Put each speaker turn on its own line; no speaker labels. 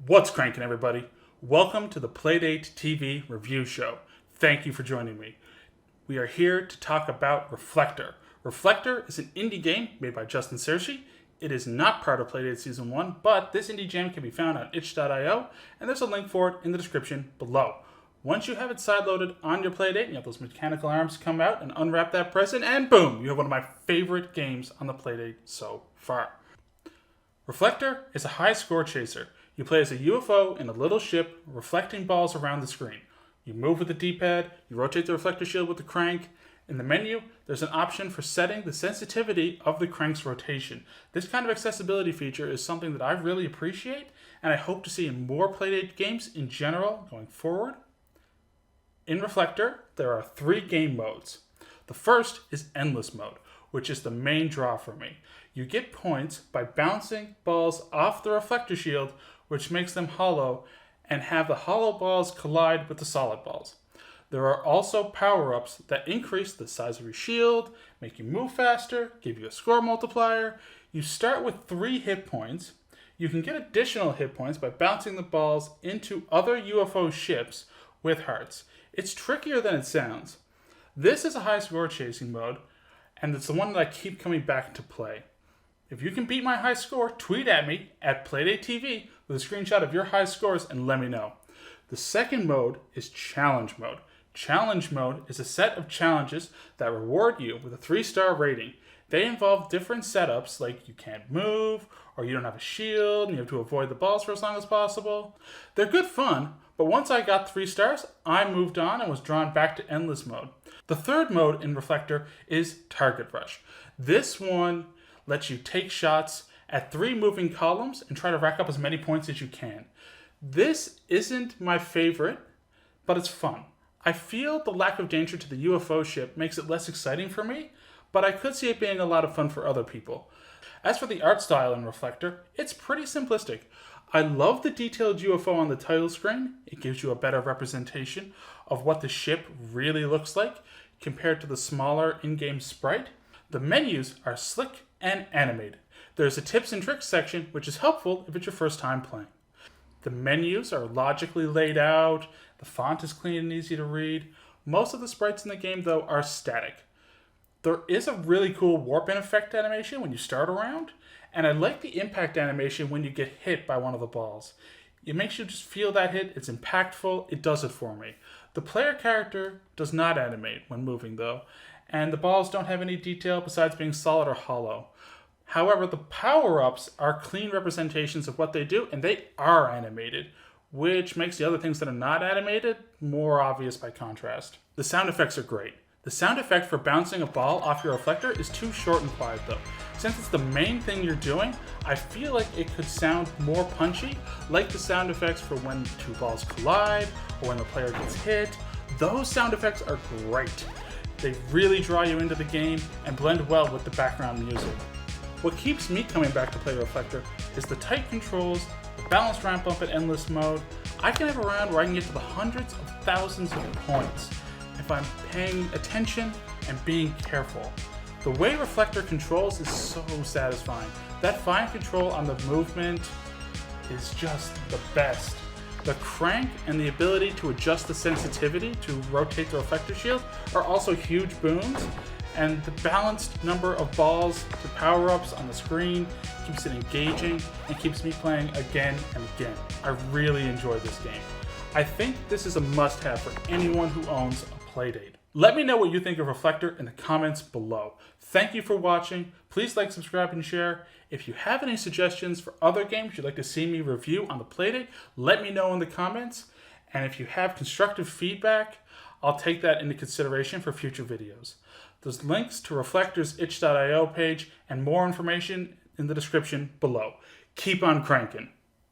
What's cranking, everybody? Welcome to the Playdate TV review show. Thank you for joining me. We are here to talk about Reflector. Reflector is an indie game made by Justin Searcy. It is not part of Playdate Season 1, but this indie gem can be found on itch.io, and there's a link for it in the description below. Once you have it sideloaded on your Playdate, and you have those mechanical arms come out and unwrap that present, and boom, you have one of my favorite games on the Playdate so far. Reflector is a high score chaser. You play as a UFO in a little ship reflecting balls around the screen. You move with the D-pad, you rotate the reflector shield with the crank. In the menu, there's an option for setting the sensitivity of the crank's rotation. This kind of accessibility feature is something that I really appreciate, and I hope to see in more Playdate games in general going forward. In Reflector, there are 3 game modes. The first is Endless Mode, which is the main draw for me. You get points by bouncing balls off the reflector shield, which makes them hollow, and have the hollow balls collide with the solid balls. There are also power-ups that increase the size of your shield, make you move faster, give you a score multiplier. You start with 3 hit points. You can get additional hit points by bouncing the balls into other UFO ships with hearts. It's trickier than it sounds. This is a high score chasing mode, and it's the one that I keep coming back to play. If you can beat my high score, tweet at me at PlaydateTV with a screenshot of your high scores and let me know. The second mode is Challenge Mode. Challenge Mode is a set of challenges that reward you with a 3-star rating. They involve different setups like you can't move, or you don't have a shield, and you have to avoid the balls for as long as possible. They're good fun, but once I got 3 stars, I moved on and was drawn back to Endless Mode. The third mode in Reflector is Target Rush. This one lets you take shots at 3 moving columns and try to rack up as many points as you can. This isn't my favorite, but it's fun. I feel the lack of danger to the UFO ship makes it less exciting for me, but I could see it being a lot of fun for other people. As for the art style in Reflector, it's pretty simplistic. I love the detailed UFO on the title screen. It gives you a better representation of what the ship really looks like compared to the smaller in-game sprite. The menus are slick and animated. There's a tips and tricks section, which is helpful if it's your first time playing. The menus are logically laid out, the font is clean and easy to read. Most of the sprites in the game, though, are static. There is a really cool warp-in effect animation when you start a round, and I like the impact animation when you get hit by one of the balls. It makes you just feel that hit, it's impactful, it does it for me. The player character does not animate when moving, though, and the balls don't have any detail besides being solid or hollow. However, the power-ups are clean representations of what they do, and they are animated, which makes the other things that are not animated more obvious by contrast. The sound effects are great. The sound effect for bouncing a ball off your reflector is too short and quiet, though. Since it's the main thing you're doing, I feel like it could sound more punchy, like the sound effects for when 2 balls collide, or when the player gets hit. Those sound effects are great. They really draw you into the game and blend well with the background music. What keeps me coming back to play Reflector is the tight controls, the balanced ramp up at Endless Mode. I can have a round where I can get to the hundreds of thousands of points if I'm paying attention and being careful. The way Reflector controls is so satisfying. That fine control on the movement is just the best. The crank and the ability to adjust the sensitivity to rotate the reflector shield are also huge boons, and the balanced number of balls to power-ups on the screen keeps it engaging and keeps me playing again and again. I really enjoy this game. I think this is a must-have for anyone who owns a Playdate. Let me know what you think of Reflector in the comments below. Thank you for watching. Please like, subscribe, and share. If you have any suggestions for other games you'd like to see me review on the Playdate, let me know in the comments. And if you have constructive feedback, I'll take that into consideration for future videos. There's links to Reflector's itch.io page and more information in the description below. Keep on cranking.